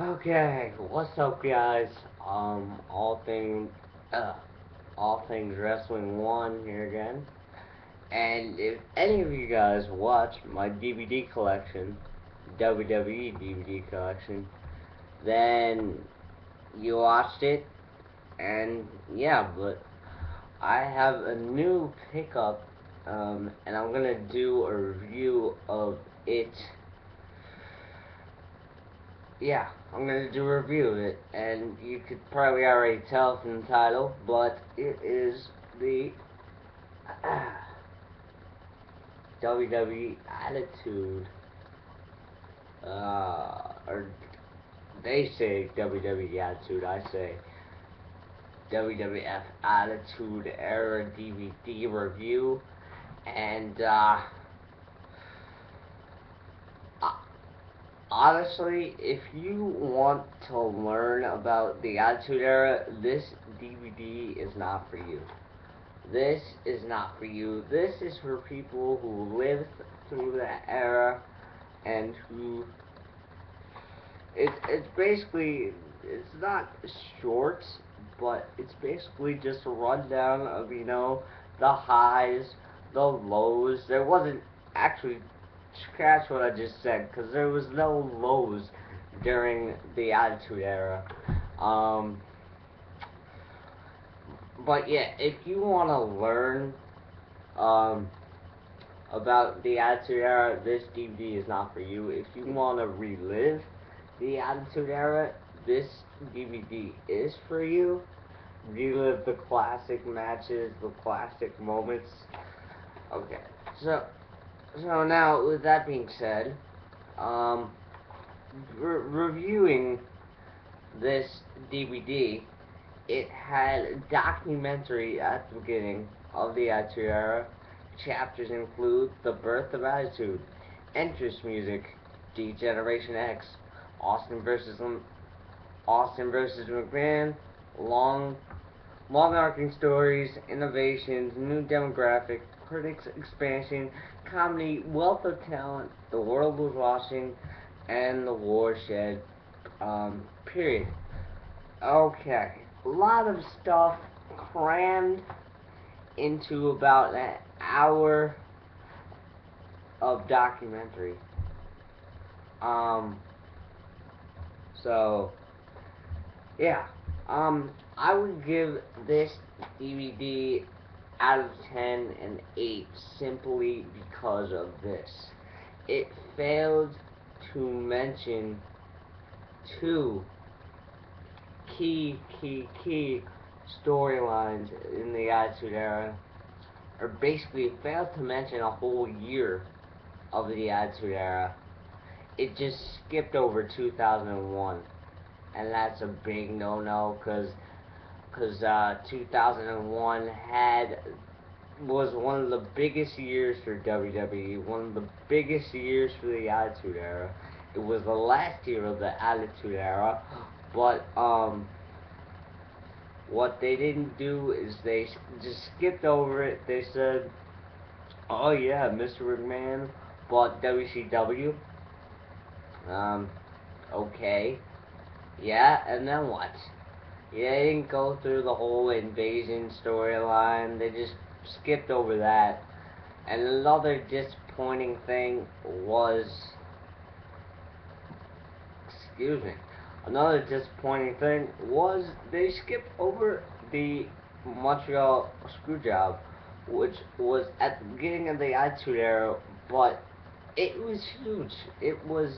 Okay, what's up, guys? All things, uh, all things wrestling one here again. And if any of you guys watched my DVD collection, WWE DVD collection, then you watched it, and yeah, but I have a new pickup, and I'm gonna do a review of it. Yeah, I'm gonna do a review of it, and you could probably already tell from the title, but it is the WWE Attitude, or they say WWE Attitude, I say WWF Attitude Era DVD review, and honestly, if you want to learn about the Attitude Era, this DVD is not for you. This is not for you. This is for people who lived through that era and who it's basically it's not short, but it's basically just a rundown of the highs, the lows. There wasn't actually scratch what I just said because there was no lows during the Attitude Era. Um, but yeah, if you want to learn um, about the Attitude Era, this DVD is not for you. If you want to relive the Attitude Era, this DVD is for you. Relive the classic matches, the classic moments. Okay, so now with that being said, um, reviewing this DVD, it had a documentary at the beginning of the Attitude Era. Chapters include The Birth of Attitude, entrance music, D-Generation X, Austin versus McMahon, long arcing stories, innovations, new demographic, critics expansion, comedy, wealth of talent, the world was watching, and the watershed period. Okay, a lot of stuff crammed into about an hour of documentary. Um, so yeah, I would give this DVD out of 10 an 8 simply because of this. It failed to mention two key storylines in the Attitude Era, or basically it failed to mention a whole year of the Attitude Era. It just skipped over 2001, and that's a big no-no because 2001 was one of the biggest years for WWE, one of the biggest years for the Attitude Era. It was the last year of the Attitude Era, but what they didn't do is they just skipped over it. They said, "Oh yeah, Mr. McMahon bought WCW." Um, okay, yeah, and then what? Yeah, they didn't go through the whole invasion storyline. They just skipped over that. And another disappointing thing was, excuse me, another disappointing thing was they skipped over the Montreal Screwjob, which was at the beginning of the Attitude Era, but it was huge. It was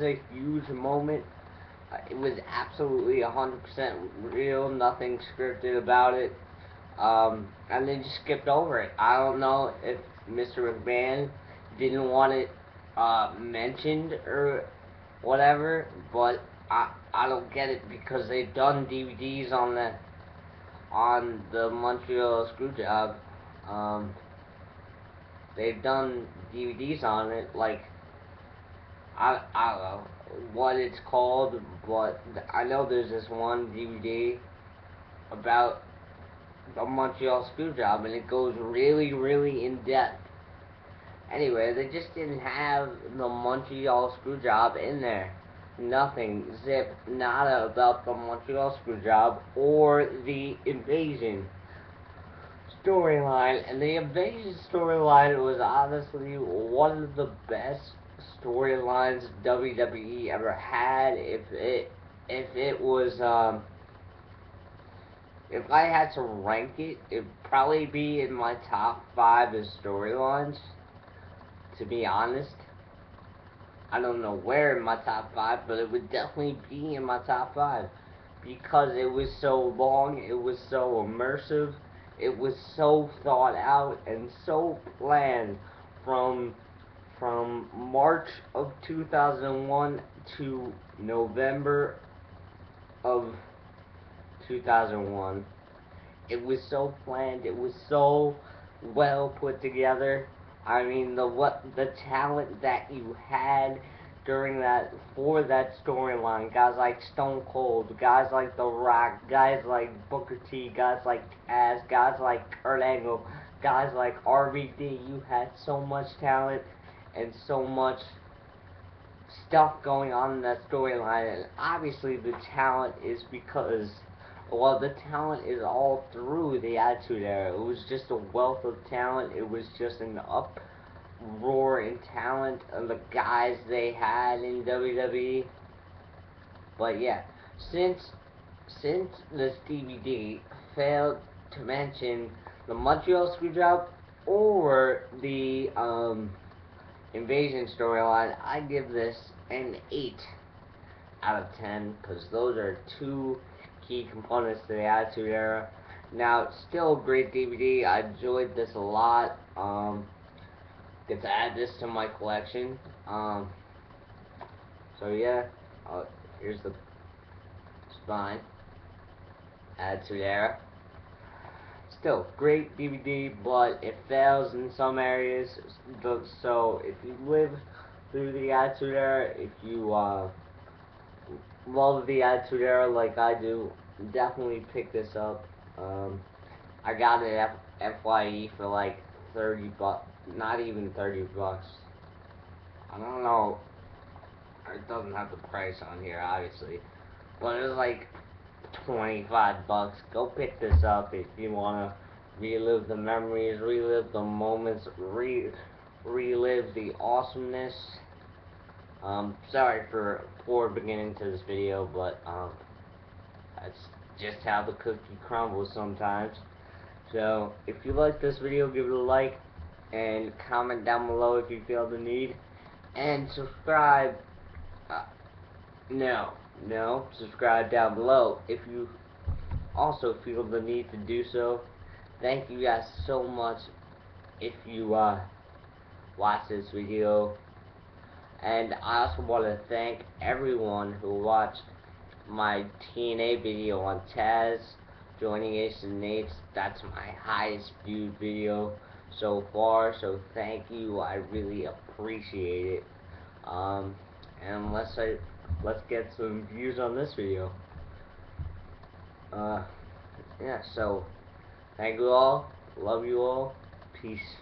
a huge moment. It was absolutely 100% real, nothing scripted about it. And they just skipped over it. I don't know if Mr. McMahon didn't want it mentioned or whatever, but I don't get it because they've done DVDs on the Montreal Screwjob. Um, they've done DVDs on it, like I don't know what it's called, but I know there's this one DVD about the Montreal Screwjob, and it goes really, really in depth. Anyway, they just didn't have the Montreal Screwjob in there. nothing, zip, nada about the Montreal Screwjob or the Invasion storyline. And the Invasion storyline was honestly one of the best storylines WWE ever had. If I had to rank it, it'd probably be in my top 5 of storylines, to be honest. I don't know where in my top 5, but it would definitely be in my top 5. Because it was so long, it was so immersive, it was so thought out, and so planned from March of 2001 to November of 2001. It was so planned, it was so well put together. I mean, the talent that you had during that, for that storyline, guys like Stone Cold, guys like The Rock, guys like Booker T, guys like Taz, guys like Kurt Angle, guys like RVD. You had so much talent and so much stuff going on in that storyline, and obviously the talent is because, well, the talent is all through the Attitude Era. It was just a wealth of talent. It was just an uproar in talent of the guys they had in WWE. But yeah, since this DVD failed to mention the Montreal Screwjob or the Invasion storyline, I give this an 8 out of 10, because those are two key components to the Attitude Era. Now, still a great DVD. I enjoyed this a lot. Get to add this to my collection. So yeah, here's the spine. Attitude Era. Still, great DVD, but it fails in some areas. So if you live through the Attitude Era, if you love the Attitude Era like I do, definitely pick this up. I got it at FYE for like 30 bucks, not even 30 bucks. I don't know, it doesn't have the price on here, obviously, but it was like 25 bucks. Go pick this up if you wanna relive the memories, relive the moments, relive the awesomeness. Sorry for poor beginning to this video, but that's just how the cookie crumbles sometimes. So if you like this video, give it a like and comment down below if you feel the need, and subscribe. No, subscribe down below if you also feel the need to do so. Thank you guys so much if you watch this video. And I also want to thank everyone who watched my TNA video on Taz joining Ace and Nate's. That's my highest viewed video so far, so thank you. I really appreciate it. And let's get some views on this video. Yeah, so thank you all, love you all, peace.